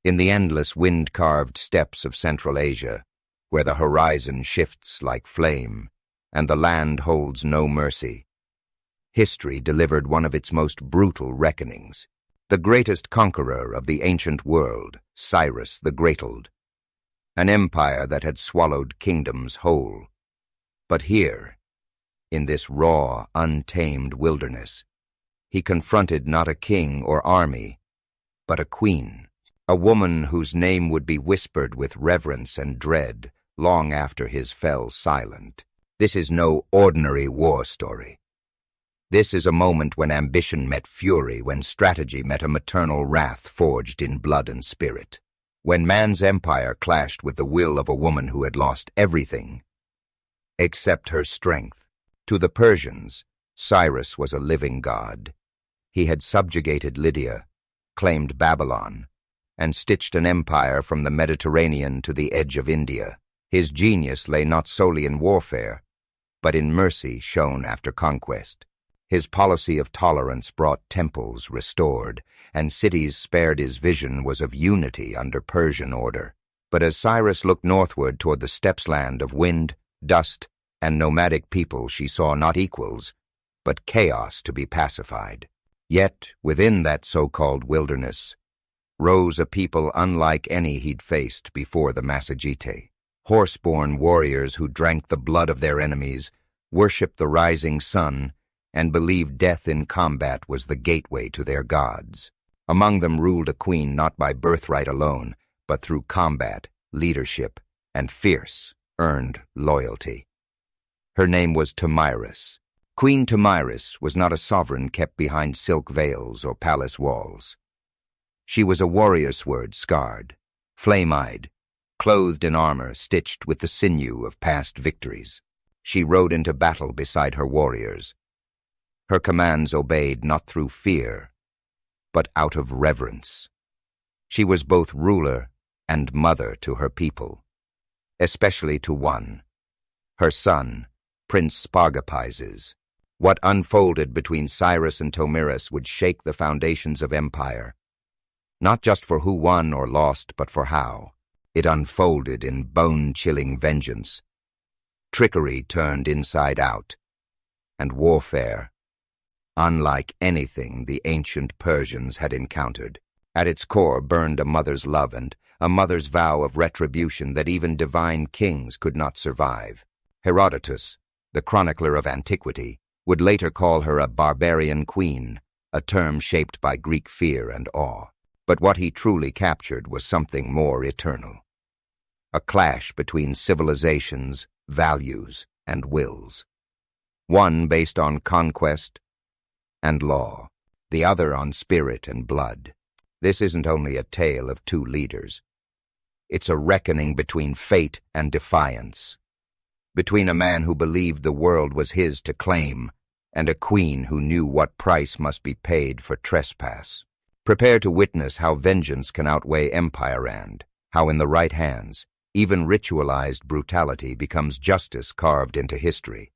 In the endless wind-carved steppes of Central Asia, where the horizon shifts like flame and the land holds no mercy, history delivered one of its most brutal reckonings. The greatest conqueror of the ancient world, Cyrus the Great, an empire that had swallowed kingdoms whole. But here, in this raw, untamed wilderness, he confronted not a king or army, but a queen, a woman whose name would be whispered with reverence and dread long after his fell silent. This is no ordinary war story. This is a moment when ambition met fury, when strategy met a maternal wrath forged in blood and spirit, when man's empire clashed with the will of a woman who had lost everything except her strength. To the Persians, Cyrus was a living god. He had subjugated Lydia, claimed Babylon, and stitched an empire from the Mediterranean to the edge of India. His genius lay not solely in warfare, but in mercy shown after conquest. His policy of tolerance brought temples restored, and cities spared. His vision was of unity under Persian order. But as Cyrus looked northward toward the steppes land of wind, dust, and nomadic people, she saw not equals, but chaos to be pacified. Yet, within that so-called wilderness, rose a people unlike any he'd faced before the Massagetae. Horse-born warriors who drank the blood of their enemies, worshipped the rising sun, and believed death in combat was the gateway to their gods. Among them ruled a queen not by birthright alone, but through combat, leadership, and fierce, earned loyalty. Her name was Tomyris. Queen Tomyris was not a sovereign kept behind silk veils or palace walls. She was a warrior sword scarred, flame-eyed, clothed in armor stitched with the sinew of past victories. She rode into battle beside her warriors. Her commands obeyed not through fear, but out of reverence. She was both ruler and mother to her people, especially to one, her son, Prince Spargapises. What unfolded between Cyrus and Tomyris would shake the foundations of empire, not just for who won or lost, but for how. It unfolded in bone-chilling vengeance. Trickery turned inside out, and warfare, unlike anything the ancient Persians had encountered. At its core burned a mother's love and a mother's vow of retribution that even divine kings could not survive. Herodotus, the chronicler of antiquity, would later call her a barbarian queen, a term shaped by Greek fear and awe. But what he truly captured was something more eternal. A clash between civilizations, values, and wills. One based on conquest and law, the other on spirit and blood. This isn't only a tale of two leaders. It's a reckoning between fate and defiance, between a man who believed the world was his to claim and a queen who knew what price must be paid for trespass. Prepare to witness how vengeance can outweigh empire and how in the right hands, even ritualized brutality becomes justice carved into history.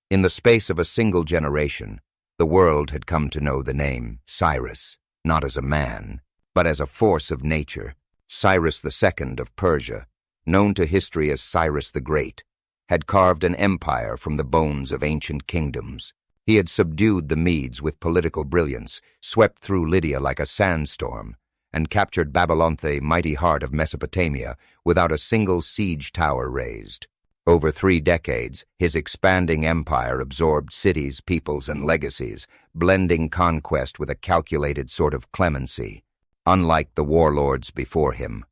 In the space of a single generation, the world had come to know the name Cyrus, not as a man, but as a force of nature. Cyrus II of Persia, known to history as Cyrus the Great, had carved an empire from the bones of ancient kingdoms. He had subdued the Medes with political brilliance, swept through Lydia like a sandstorm, and captured Babylon, the mighty heart of Mesopotamia, without a single siege tower raised. Over 3 decades, his expanding empire absorbed cities, peoples, and legacies, blending conquest with a calculated sort of clemency. Unlike the warlords before him,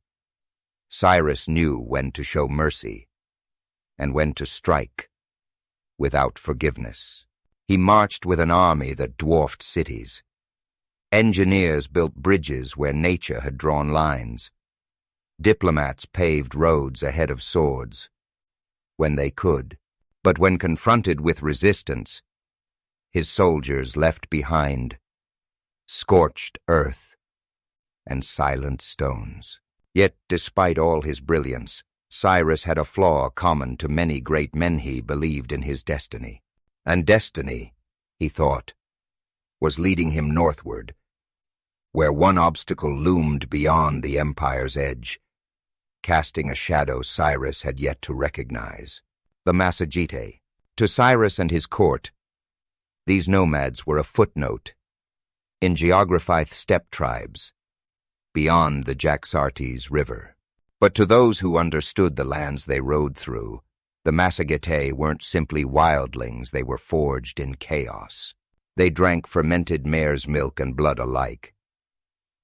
Cyrus knew when to show mercy and when to strike without forgiveness. He marched with an army that dwarfed cities. Engineers built bridges where nature had drawn lines. Diplomats paved roads ahead of swords, when they could. But when confronted with resistance, his soldiers left behind scorched earth and silent stones. Yet, despite all his brilliance, Cyrus had a flaw common to many great men. He believed in his destiny. And destiny, he thought, was leading him northward, where one obstacle loomed beyond the empire's edge, casting a shadow Cyrus had yet to recognize. The Massagetae. To Cyrus and his court, these nomads were a footnote in geographized steppe tribes beyond the Jaxartes River. But to those who understood the lands they rode through, the Massagetae weren't simply wildlings, they were forged in chaos. They drank fermented mare's milk and blood alike.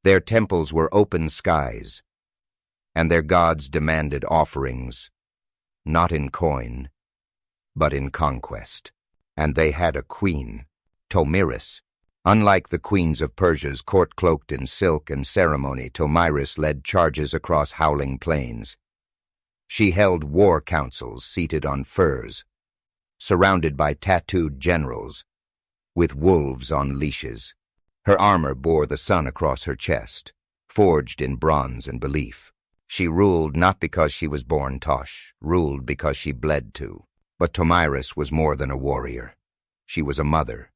Their temples were open skies, and their gods demanded offerings, not in coin, but in conquest. And they had a queen, Tomyris. Unlike the queens of Persia's court cloaked in silk and ceremony, Tomyris led charges across howling plains. She held war councils seated on furs, surrounded by tattooed generals, with wolves on leashes. Her armor bore the sun across her chest, forged in bronze and belief. She ruled not because she was born Tosh, ruled because she bled to. But Tomyris was more than a warrior. She was a mother,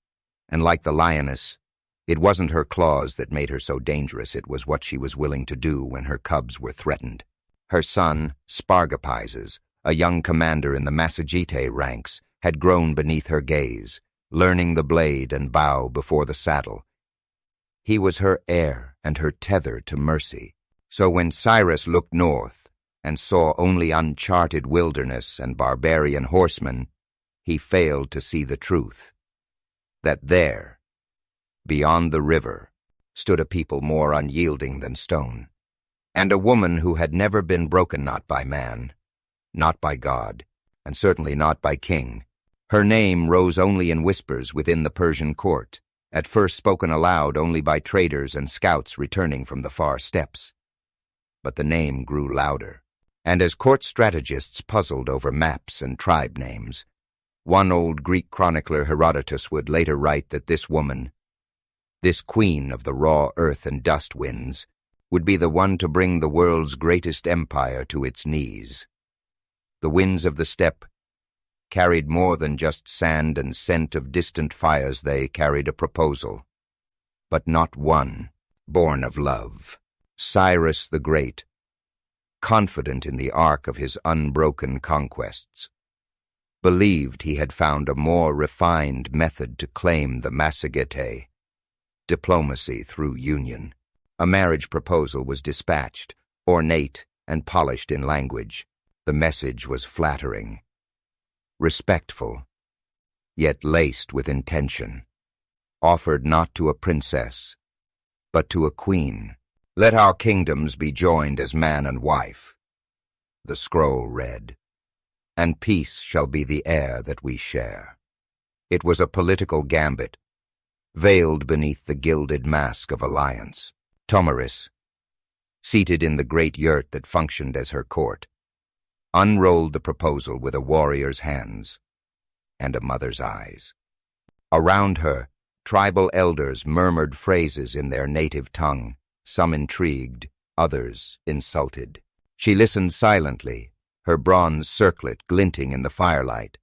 and like the lioness, it wasn't her claws that made her so dangerous, it was what she was willing to do when her cubs were threatened. Her son, Spargapizes, a young commander in the Massagetae ranks, had grown beneath her gaze, learning the blade and bow before the saddle. He was her heir and her tether to mercy. So when Cyrus looked north and saw only uncharted wilderness and barbarian horsemen, he failed to see the truth, that there, beyond the river, stood a people more unyielding than stone, and a woman who had never been broken, not by man, not by God, and certainly not by king. Her name rose only in whispers within the Persian court, at first spoken aloud only by traders and scouts returning from the far steppes. But the name grew louder, and as court strategists puzzled over maps and tribe names, one old Greek chronicler, Herodotus, would later write that this woman, this queen of the raw earth and dust winds, would be the one to bring the world's greatest empire to its knees. The winds of the steppe carried more than just sand and scent of distant fires. They carried a proposal, but not one born of love. Cyrus the Great, confident in the arc of his unbroken conquests, believed he had found a more refined method to claim the Massagetae, diplomacy through union. A marriage proposal was dispatched, ornate and polished in language. The message was flattering, respectful, yet laced with intention, offered not to a princess, but to a queen. Let our kingdoms be joined as man and wife, the scroll read, and peace shall be the air that we share. It was a political gambit, veiled beneath the gilded mask of alliance. Tomyris, seated in the great yurt that functioned as her court, unrolled the proposal with a warrior's hands and a mother's eyes. Around her, tribal elders murmured phrases in their native tongue, some intrigued, others insulted. She listened silently, her bronze circlet glinting in the firelight,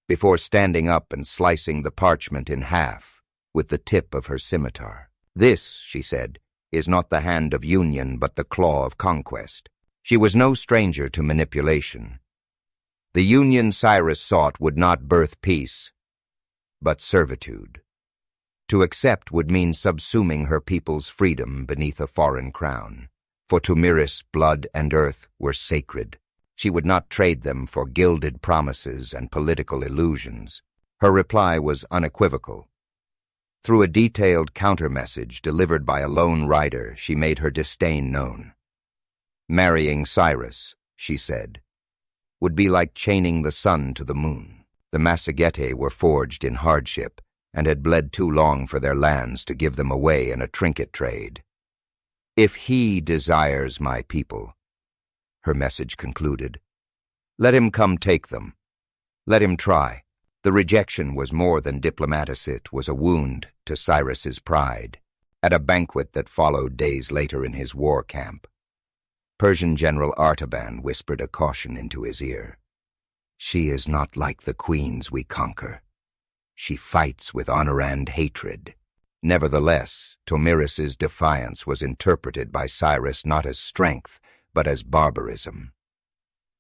before standing up and slicing the parchment in half with the tip of her scimitar. This, she said, is not the hand of union but the claw of conquest. She was no stranger to manipulation. The union Cyrus sought would not birth peace, but servitude. To accept would mean subsuming her people's freedom beneath a foreign crown. For Tomyris, blood and earth were sacred. She would not trade them for gilded promises and political illusions. Her reply was unequivocal. Through a detailed counter-message delivered by a lone rider, she made her disdain known. Marrying Cyrus, she said, would be like chaining the sun to the moon. The Massagetae were forged in hardship, and had bled too long for their lands to give them away in a trinket trade. If he desires my people, her message concluded, let him come take them. Let him try. The rejection was more than diplomatic, it was a wound to Cyrus's pride. At a banquet that followed days later in his war camp, Persian General Artaban whispered a caution into his ear. She is not like the queens we conquer. She fights with honor and hatred. Nevertheless, Tomyris's defiance was interpreted by Cyrus not as strength, but as barbarism.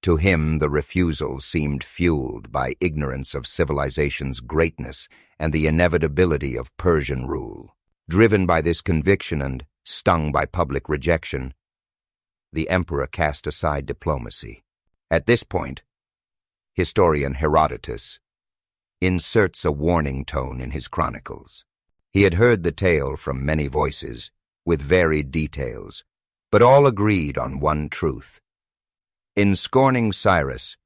To him, the refusal seemed fueled by ignorance of civilization's greatness and the inevitability of Persian rule. Driven by this conviction and stung by public rejection, the emperor cast aside diplomacy. At this point, historian Herodotus inserts a warning tone in his chronicles. He had heard the tale from many voices, with varied details, but all agreed on one truth. In scorning Cyrus,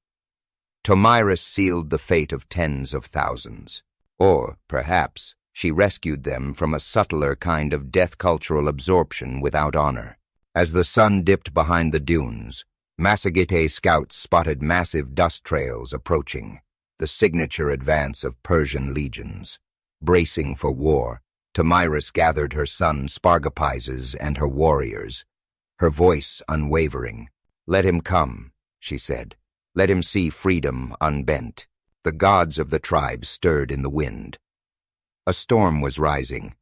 Tomyris sealed the fate of tens of thousands. Or, perhaps, she rescued them from a subtler kind of death-cultural absorption without honor. As the sun dipped behind the dunes, Massagetæ scouts spotted massive dust trails approaching, the signature advance of Persian legions. Bracing for war, Tomyris gathered her son Spargapises and her warriors, her voice unwavering. "Let him come," she said. "Let him see freedom unbent." The gods of the tribe stirred in the wind. A storm was rising,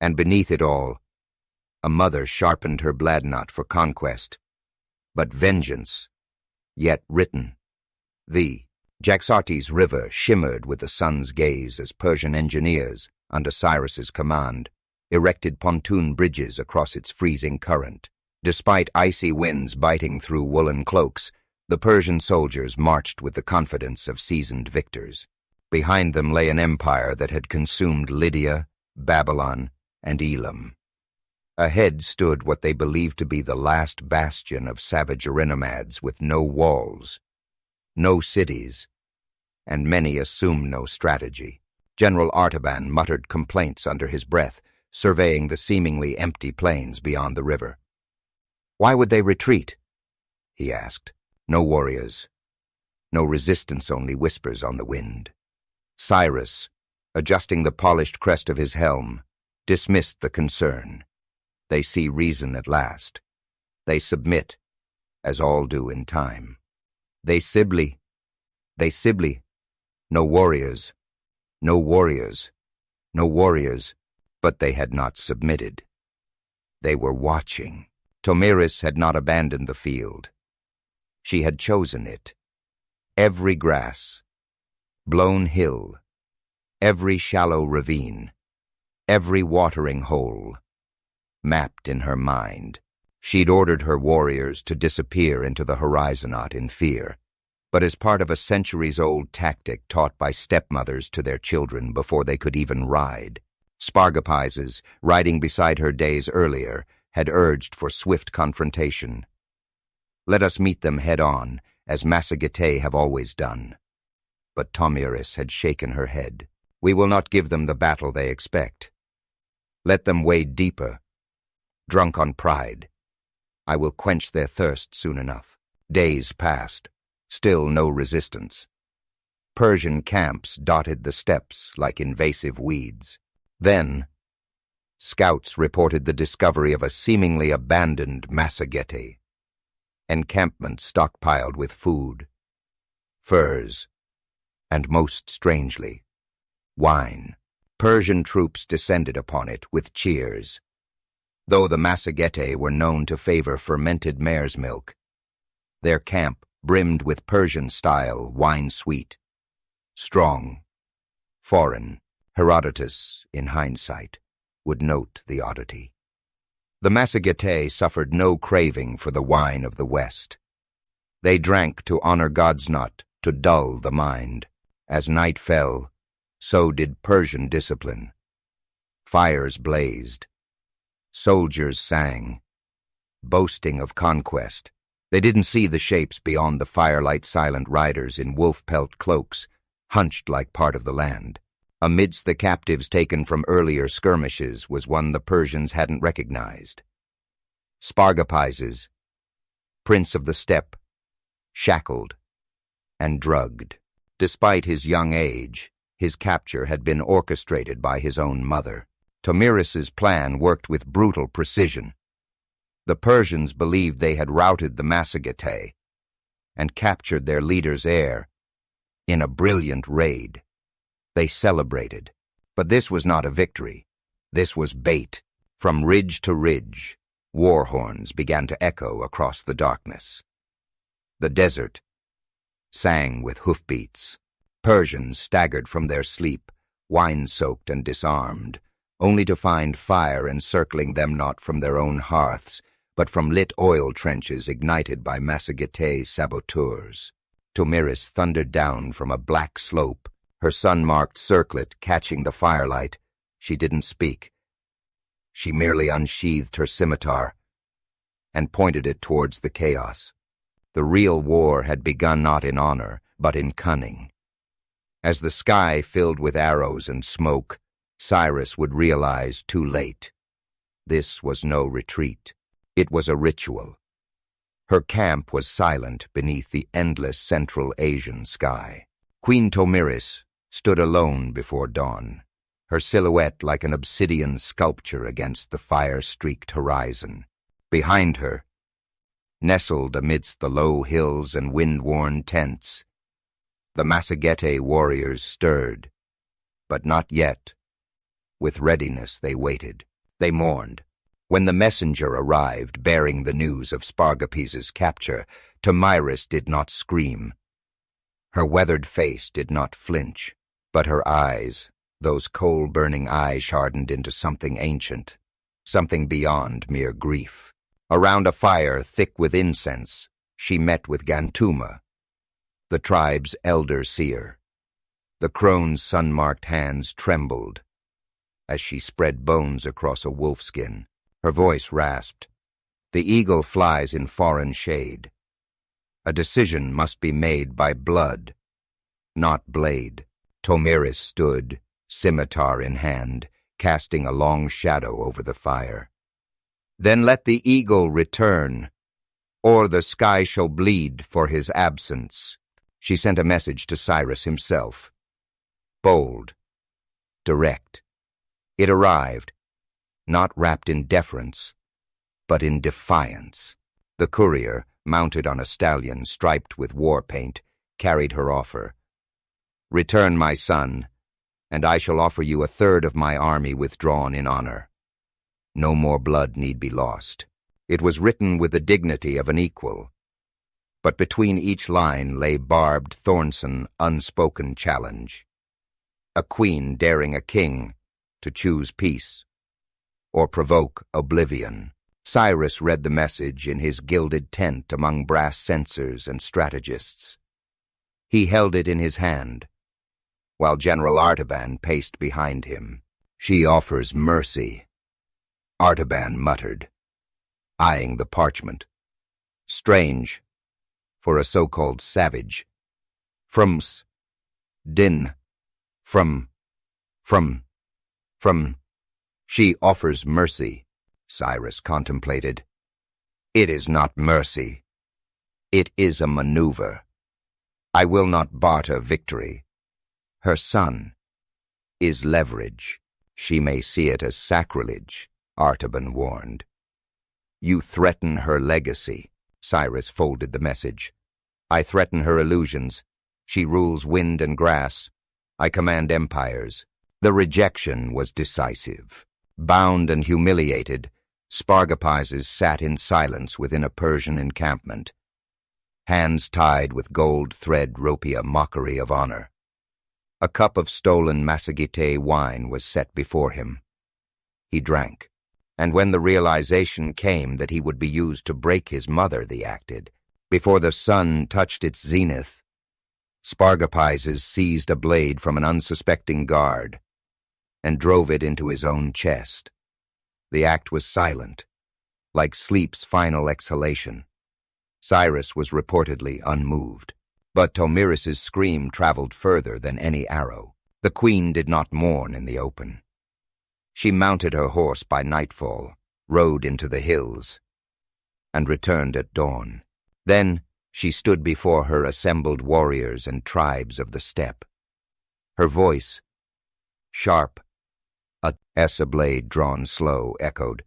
and beneath it all, a mother sharpened her bladnut for conquest, but vengeance, yet written. The Jaxartes River shimmered with the sun's gaze as Persian engineers, under Cyrus's command, erected pontoon bridges across its freezing current. Despite icy winds biting through woolen cloaks, the Persian soldiers marched with the confidence of seasoned victors. Behind them lay an empire that had consumed Lydia, Babylon, and Elam. Ahead stood what they believed to be the last bastion of savage Erinnomads with no walls, no cities, and many assumed no strategy. General Artaban muttered complaints under his breath, surveying the seemingly empty plains beyond the river. "Why would they retreat?" he asked. "No warriors. No resistance, only whispers on the wind." Cyrus, adjusting the polished crest of his helm, dismissed the concern. "They see reason at last. They submit, as all do in time. They Sibley. No warriors. No warriors. No warriors." But they had not submitted. They were watching. Tomyris had not abandoned the field. She had chosen it. Every grass, blown hill, every shallow ravine, every watering hole, mapped in her mind. She'd ordered her warriors to disappear into the horizonot in fear, but as part of a centuries-old tactic taught by stepmothers to their children before they could even ride. Spargapises, riding beside her days earlier, had urged for swift confrontation. "Let us meet them head-on, as Massagetæ have always done." But Tomyris had shaken her head. "We will not give them the battle they expect. Let them wade deeper, drunk on pride. I will quench their thirst soon enough." Days passed, still no resistance. Persian camps dotted the steppes like invasive weeds. Then, scouts reported the discovery of a seemingly abandoned Massagetæ. Encampment stockpiled with food, furs, and most strangely, wine. Persian troops descended upon it with cheers. Though the Massagetæ were known to favor fermented mare's milk, their camp brimmed with Persian-style wine sweet, strong, foreign. Herodotus, in hindsight, would note the oddity. The Massagetæ suffered no craving for the wine of the West. They drank to honor gods, not to dull the mind. As night fell, so did Persian discipline. Fires blazed. Soldiers sang, boasting of conquest. They didn't see the shapes beyond the firelight silent riders in wolf-pelt cloaks, hunched like part of the land. Amidst the captives taken from earlier skirmishes was one the Persians hadn't recognized. Spargapises, prince of the steppe, shackled and drugged. Despite his young age, his capture had been orchestrated by his own mother. Tomyris's plan worked with brutal precision. The Persians believed they had routed the Massagetæ and captured their leader's heir in a brilliant raid. They celebrated, but this was not a victory. This was bait. From ridge to ridge, war horns began to echo across the darkness. The desert sang with hoofbeats. Persians staggered from their sleep, wine-soaked and disarmed, only to find fire encircling them not from their own hearths, but from lit oil trenches ignited by Massagetae saboteurs. Tomyris thundered down from a black slope, her sun-marked circlet catching the firelight. She didn't speak. She merely unsheathed her scimitar and pointed it towards the chaos. The real war had begun not in honor, but in cunning. As the sky filled with arrows and smoke, Cyrus would realize too late. This was no retreat. It was a ritual. Her camp was silent beneath the endless Central Asian sky. Queen Tomyris stood alone before dawn, her silhouette like an obsidian sculpture against the fire-streaked horizon. Behind her, nestled amidst the low hills and wind-worn tents, the Massagetae warriors stirred, but not yet. With readiness they waited. They mourned. When the messenger arrived bearing the news of Spargapes's capture, Tomyris did not scream. Her weathered face did not flinch, but her eyes, those coal-burning eyes, hardened into something ancient, something beyond mere grief. Around a fire thick with incense, she met with Gantuma, the tribe's elder seer. The crone's sun-marked hands trembled as she spread bones across a wolfskin. Her voice rasped. The eagle flies in foreign shade. A decision must be made by blood, not blade. Tomyris stood, scimitar in hand, casting a long shadow over the fire. Then let the eagle return, or the sky shall bleed for his absence. She sent a message to Cyrus himself. Bold, direct. It arrived, not wrapped in deference, but in defiance. The courier, mounted on a stallion striped with war paint, carried her offer. Return, my son, and I shall offer you a third of my army withdrawn in honor. No more blood need be lost. It was written with the dignity of an equal, but between each line lay barbed Thornson unspoken challenge. A queen daring a king to choose peace or provoke oblivion. Cyrus read the message in his gilded tent among brass censors and strategists. He held it in his hand, while General Artaban paced behind him. She offers mercy, Artaban muttered, eyeing the parchment. Strange, for a so-called savage. Frums, din, from. She offers mercy, Cyrus contemplated. It is not mercy. It is a maneuver. I will not barter victory. Her son is leverage. She may see it as sacrilege, Artaban warned. You threaten her legacy, Cyrus folded the message. I threaten her illusions. She rules wind and grass. I command empires. The rejection was decisive. Bound and humiliated, Spargapeses sat in silence within a Persian encampment, hands tied with gold thread ropey a mockery of honor. A cup of stolen Massagetae wine was set before him. He drank, and when the realization came that he would be used to break his mother, he acted. Before the sun touched its zenith, Spargapeses seized a blade from an unsuspecting guard and drove it into his own chest. The act was silent, like sleep's final exhalation. Cyrus was reportedly unmoved, but Tomyris's scream traveled further than any arrow. The queen did not mourn in the open. She mounted her horse by nightfall, rode into the hills, and returned at dawn. Then she stood before her assembled warriors and tribes of the steppe. Her voice, sharp, a blade drawn slow, echoed.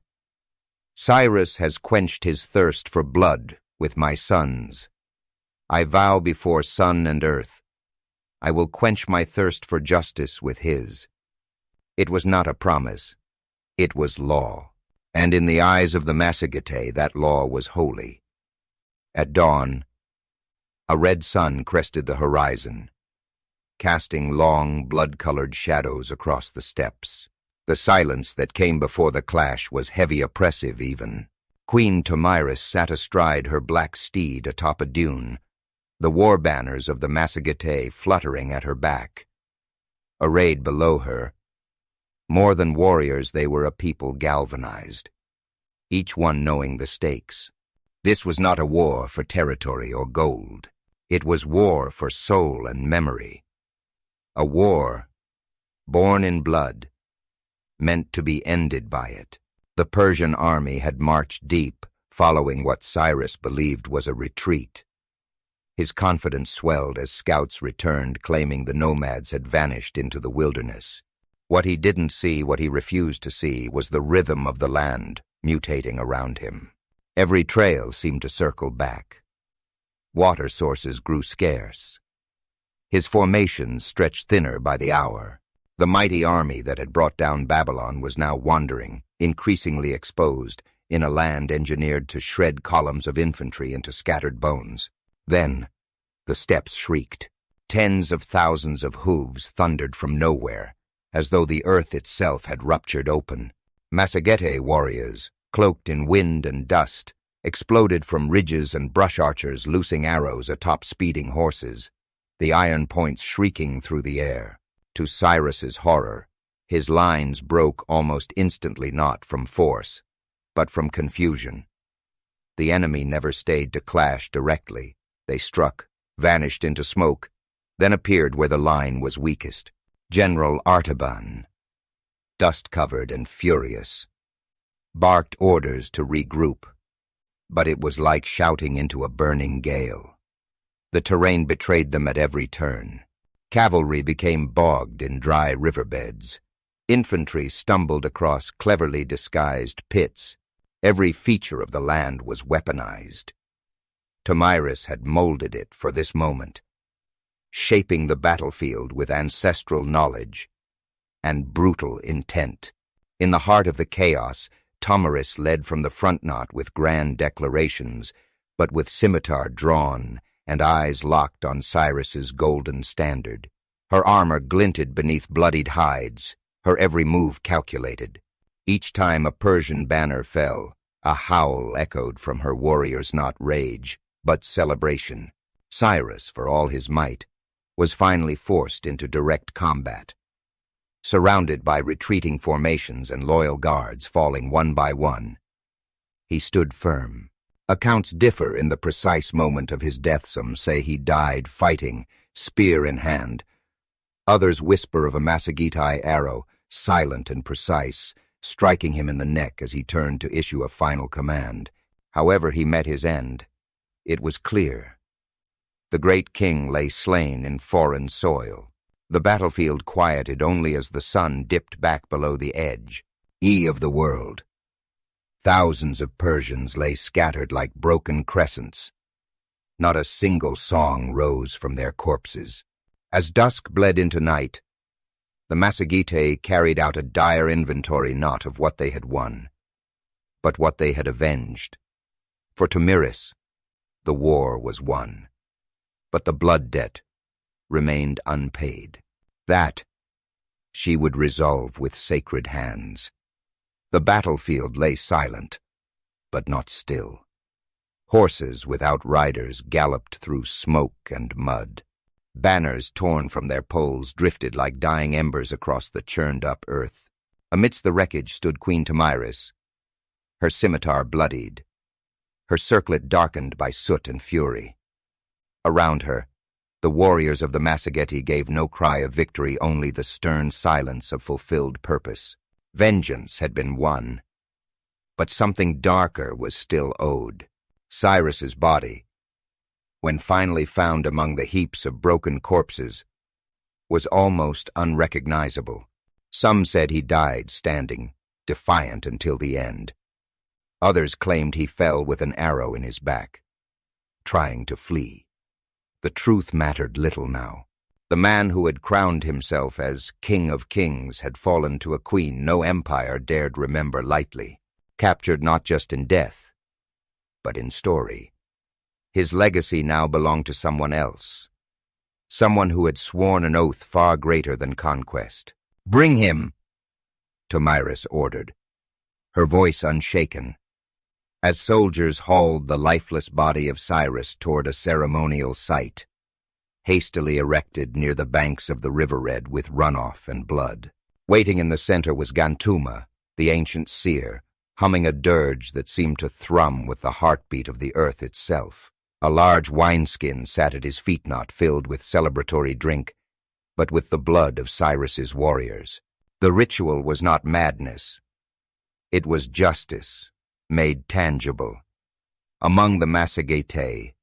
Cyrus has quenched his thirst for blood with my sons. I vow before sun and earth, I will quench my thirst for justice with his. It was not a promise. It was law, and in the eyes of the Massagetæ that law was holy. At dawn, a red sun crested the horizon, casting long, blood-colored shadows across the steppes. The silence that came before the clash was heavy, oppressive even. Queen Tomyris sat astride her black steed atop a dune, the war banners of the Massagetæ fluttering at her back. Arrayed below her, more than warriors, they were a people galvanized, each one knowing the stakes. This was not a war for territory or gold. It was war for soul and memory. A war, born in blood, meant to be ended by it. The Persian army had marched deep, following what Cyrus believed was a retreat. His confidence swelled as scouts returned, claiming the nomads had vanished into the wilderness. What he didn't see, what he refused to see, was the rhythm of the land mutating around him. Every trail seemed to circle back. Water sources grew scarce. His formations stretched thinner by the hour. The mighty army that had brought down Babylon was now wandering, increasingly exposed, in a land engineered to shred columns of infantry into scattered bones. Then, the steppes shrieked. Tens of thousands of hooves thundered from nowhere, as though the earth itself had ruptured open. Massagetæ warriors, cloaked in wind and dust, exploded from ridges and brush archers loosing arrows atop speeding horses, the iron points shrieking through the air. To Cyrus's horror, his lines broke almost instantly, not from force, but from confusion. The enemy never stayed to clash directly. They struck, vanished into smoke, then appeared where the line was weakest. General Artaban, dust-covered and furious, barked orders to regroup, but it was like shouting into a burning gale. The terrain betrayed them at every turn. Cavalry became bogged in dry riverbeds. Infantry stumbled across cleverly disguised pits. Every feature of the land was weaponized. Tomyris had molded it for this moment, shaping the battlefield with ancestral knowledge and brutal intent. In the heart of the chaos, Tomyris led from the front, not with grand declarations, but with scimitar drawn and eyes locked on Cyrus's golden standard. Her armor glinted beneath bloodied hides, her every move calculated. Each time a Persian banner fell, a howl echoed from her warriors, not rage, but celebration. Cyrus, for all his might, was finally forced into direct combat. Surrounded by retreating formations and loyal guards falling one by one, he stood firm. Accounts differ in the precise moment of his death. Some say he died fighting, spear in hand. Others whisper of a Massagetæ arrow, silent and precise, striking him in the neck as he turned to issue a final command. However he met his end, it was clear. The great king lay slain in foreign soil. The battlefield quieted only as the sun dipped back below the edge of the world. Thousands of Persians lay scattered like broken crescents. Not a single song rose from their corpses. As dusk bled into night, the Massagetæ carried out a dire inventory, not of what they had won, but what they had avenged. For Tomyris, the war was won, but the blood debt remained unpaid. That she would resolve with sacred hands. The battlefield lay silent, but not still. Horses without riders galloped through smoke and mud. Banners torn from their poles drifted like dying embers across the churned-up earth. Amidst the wreckage stood Queen Tomyris, her scimitar bloodied, her circlet darkened by soot and fury. Around her, the warriors of the Massagetæ gave no cry of victory, only the stern silence of fulfilled purpose. Vengeance had been won, but something darker was still owed. Cyrus's body, when finally found among the heaps of broken corpses, was almost unrecognizable. Some said he died standing, defiant until the end. Others claimed he fell with an arrow in his back, trying to flee. The truth mattered little now. The man who had crowned himself as King of Kings had fallen to a queen no empire dared remember lightly, captured not just in death, but in story. His legacy now belonged to someone else, someone who had sworn an oath far greater than conquest. "Bring him," Tomyris ordered, her voice unshaken, as soldiers hauled the lifeless body of Cyrus toward a ceremonial site, hastily erected near the banks of the river red with runoff and blood. Waiting in the center was Gantuma, the ancient seer, humming a dirge that seemed to thrum with the heartbeat of the earth itself. A large wineskin sat at his feet, not filled with celebratory drink, but with the blood of Cyrus's warriors. The ritual was not madness. It was justice, made tangible. Among the Massagetae,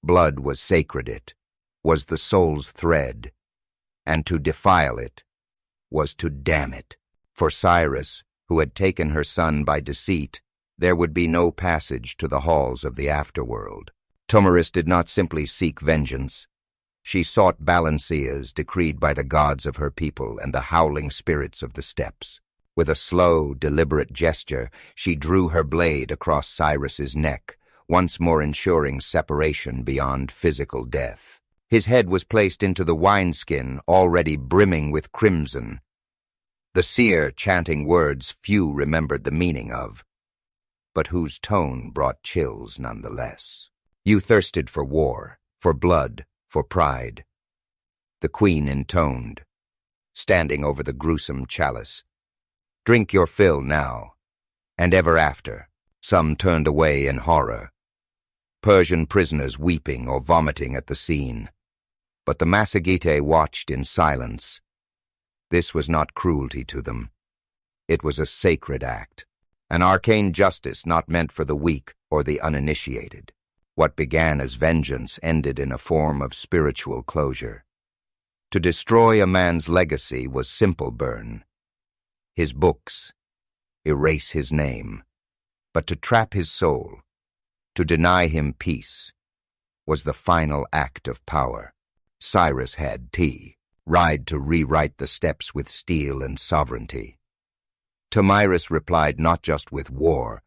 blood was sacred. It was the soul's thread, and to defile it was to damn it. For Cyrus, who had taken her son by deceit, there would be no passage to the halls of the afterworld. Tomyris did not simply seek vengeance. She sought balanceas decreed by the gods of her people and the howling spirits of the steppes. With a slow, deliberate gesture, she drew her blade across Cyrus's neck, once more ensuring separation beyond physical death. His head was placed into the wineskin, already brimming with crimson, the seer chanting words few remembered the meaning of, but whose tone brought chills nonetheless. "You thirsted for war, for blood, for pride," the queen intoned, standing over the gruesome chalice. "Drink your fill now, and ever after." Some turned away in horror, Persian prisoners weeping or vomiting at the scene. But the Massagetae watched in silence. This was not cruelty to them. It was a sacred act, an arcane justice not meant for the weak or the uninitiated. What began as vengeance ended in a form of spiritual closure. To destroy a man's legacy was simple: burn his books, erase his name. But to trap his soul, to deny him peace, was the final act of power. Cyrus had ride to rewrite the steppes with steel and sovereignty. Tomyris replied not just with war,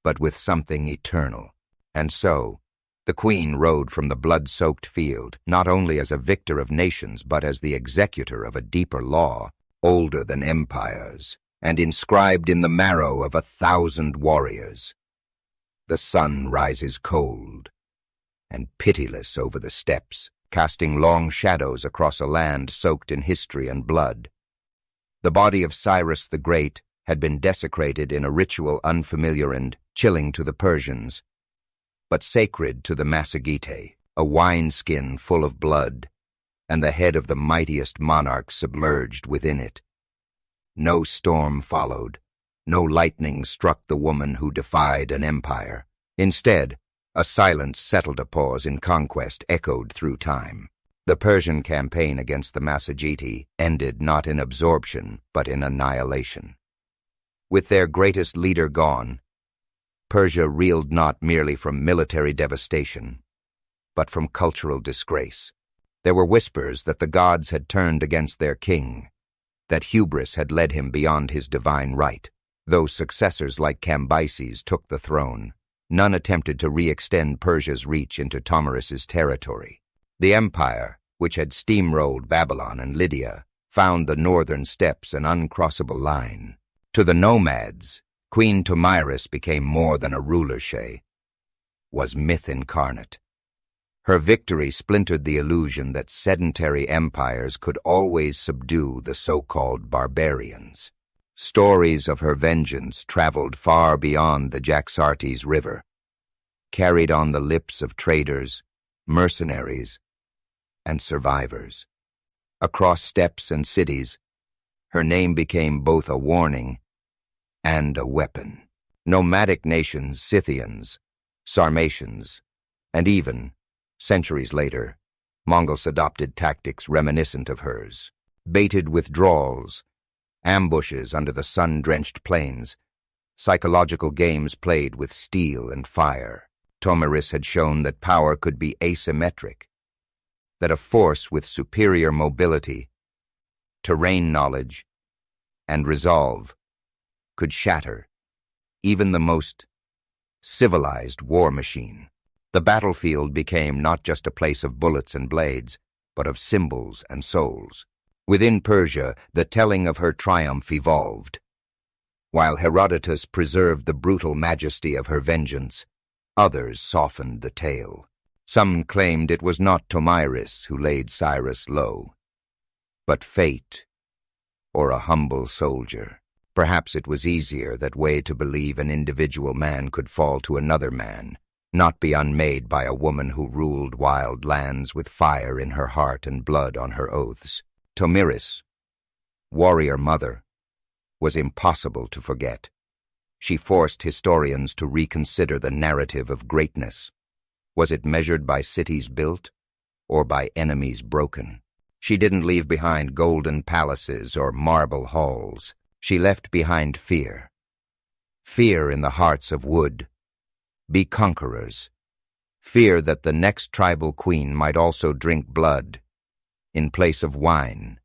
but with something eternal. And so, the queen rode from the blood-soaked field, not only as a victor of nations, but as the executor of a deeper law, older than empires, and inscribed in the marrow of 1,000 warriors. The sun rises cold and pitiless over the steppes, casting long shadows across a land soaked in history and blood. The body of Cyrus the Great had been desecrated in a ritual unfamiliar and chilling to the Persians, but sacred to the Massagetae, a wineskin full of blood, and the head of the mightiest monarch submerged within it. No storm followed, no lightning struck the woman who defied an empire. Instead, a silence settled. A pause in conquest echoed through time. The Persian campaign against the Massagetae ended not in absorption, but in annihilation. With their greatest leader gone, Persia reeled not merely from military devastation, but from cultural disgrace. There were whispers that the gods had turned against their king, that hubris had led him beyond his divine right. Though successors like Cambyses took the throne, none attempted to re-extend Persia's reach into Tomyris's territory. The empire, which had steamrolled Babylon and Lydia, found the northern steppes an uncrossable line. To the nomads, Queen Tomyris became more than a ruler. She was myth incarnate. Her victory splintered the illusion that sedentary empires could always subdue the so-called barbarians. Stories of her vengeance traveled far beyond the Jaxartes River, carried on the lips of traders, mercenaries, and survivors. Across steppes and cities, her name became both a warning and a weapon. Nomadic nations, Scythians, Sarmatians, and even, centuries later, Mongols adopted tactics reminiscent of hers. Baited withdrawals, ambushes under the sun-drenched plains, psychological games played with steel and fire. Tomyris had shown that power could be asymmetric, that a force with superior mobility, terrain knowledge, and resolve could shatter even the most civilized war machine. The battlefield became not just a place of bullets and blades, but of symbols and souls. Within Persia, the telling of her triumph evolved. While Herodotus preserved the brutal majesty of her vengeance, others softened the tale. Some claimed it was not Tomyris who laid Cyrus low, but fate or a humble soldier. Perhaps it was easier that way to believe an individual man could fall to another man, not be unmade by a woman who ruled wild lands with fire in her heart and blood on her oaths. Tomyris, warrior mother, was impossible to forget. She forced historians to reconsider the narrative of greatness. Was it measured by cities built or by enemies broken? She didn't leave behind golden palaces or marble halls. She left behind fear. Fear in the hearts of wood. Be conquerors. Fear that the next tribal queen might also drink blood in place of wine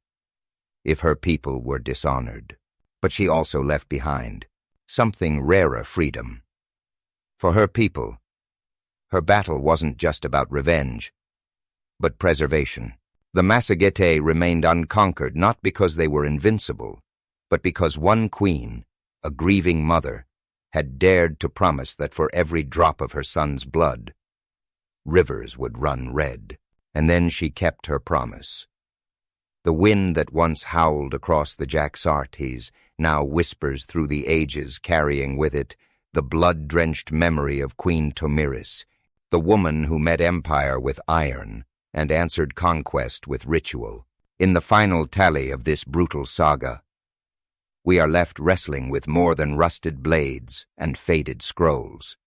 if her people were dishonored. But she also left behind something rarer freedom. For her people, her battle wasn't just about revenge, but preservation. The Massagetae remained unconquered not because they were invincible, but because one queen, a grieving mother, had dared to promise that for every drop of her son's blood, rivers would run red. And then she kept her promise. The wind that once howled across the Jaxartes now whispers through the ages, carrying with it the blood-drenched memory of Queen Tomyris, the woman who met empire with iron and answered conquest with ritual. In the final tally of this brutal saga, we are left wrestling with more than rusted blades and faded scrolls.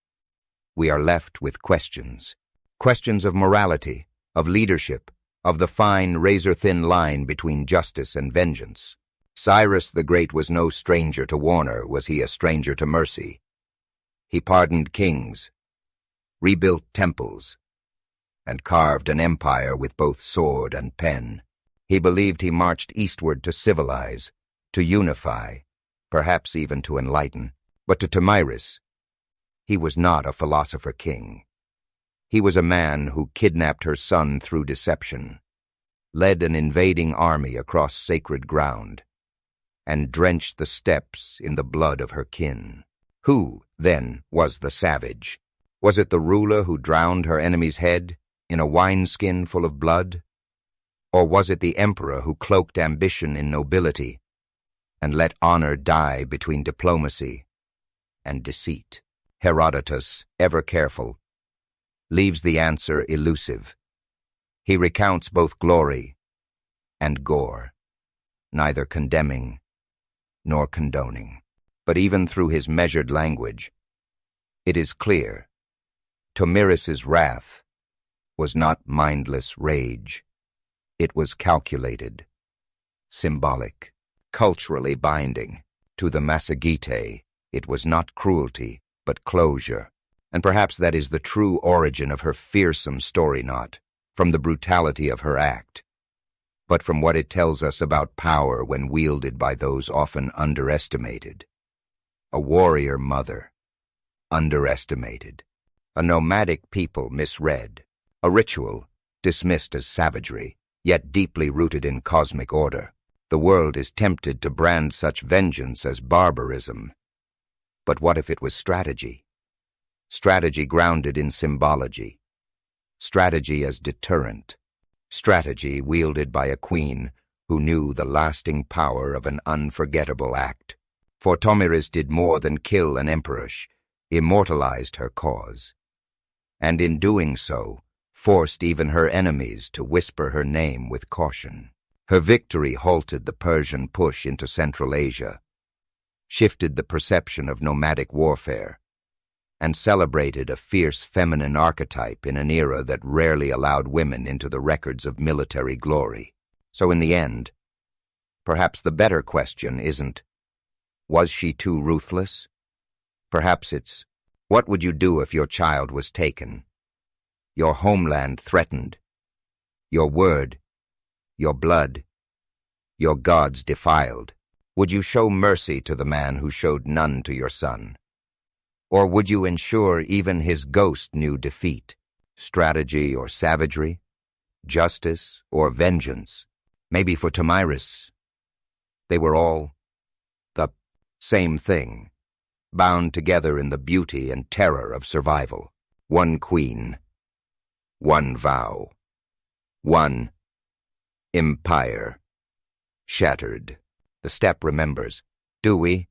We are left with questions. Questions of morality, of leadership, of the fine, razor-thin line between justice and vengeance. Cyrus the Great was no stranger to war, was he a stranger to mercy? He pardoned kings, rebuilt temples, and carved an empire with both sword and pen. He believed he marched eastward to civilize, to unify, perhaps even to enlighten. But to Tomyris, he was not a philosopher king. He was a man who kidnapped her son through deception, led an invading army across sacred ground, and drenched the steppes in the blood of her kin. Who, then, was the savage? Was it the ruler who drowned her enemy's head in a wineskin full of blood? Or was it the emperor who cloaked ambition in nobility and let honor die between diplomacy and deceit? Herodotus, ever careful, leaves the answer elusive. He recounts both glory and gore, neither condemning nor condoning. But even through his measured language, it is clear Tomyris's wrath was not mindless rage. It was calculated, symbolic, culturally binding. To the Massagetae, it was not cruelty, but closure. And perhaps that is the true origin of her fearsome story, not from the brutality of her act, but from what it tells us about power when wielded by those often underestimated. A warrior mother, underestimated. A nomadic people misread. A ritual, dismissed as savagery, yet deeply rooted in cosmic order. The world is tempted to brand such vengeance as barbarism. But what if it was strategy? Strategy grounded in symbology. Strategy as deterrent. Strategy wielded by a queen who knew the lasting power of an unforgettable act. For Tomyris did more than kill an empress, immortalized her cause. And in doing so, forced even her enemies to whisper her name with caution. Her victory halted the Persian push into Central Asia, shifted the perception of nomadic warfare, and celebrated a fierce feminine archetype in an era that rarely allowed women into the records of military glory. So in the end, perhaps the better question isn't, was she too ruthless? Perhaps it's, what would you do if your child was taken, your homeland threatened, Your word, your blood, your gods defiled. Would you show mercy to the man who showed none to your son? Or would you ensure even his ghost knew defeat, strategy or savagery, justice or vengeance? Maybe for Tomyris, they were all the same thing, bound together in the beauty and terror of survival. One queen, one vow, one empire. Shattered. The steppe remembers. Do we?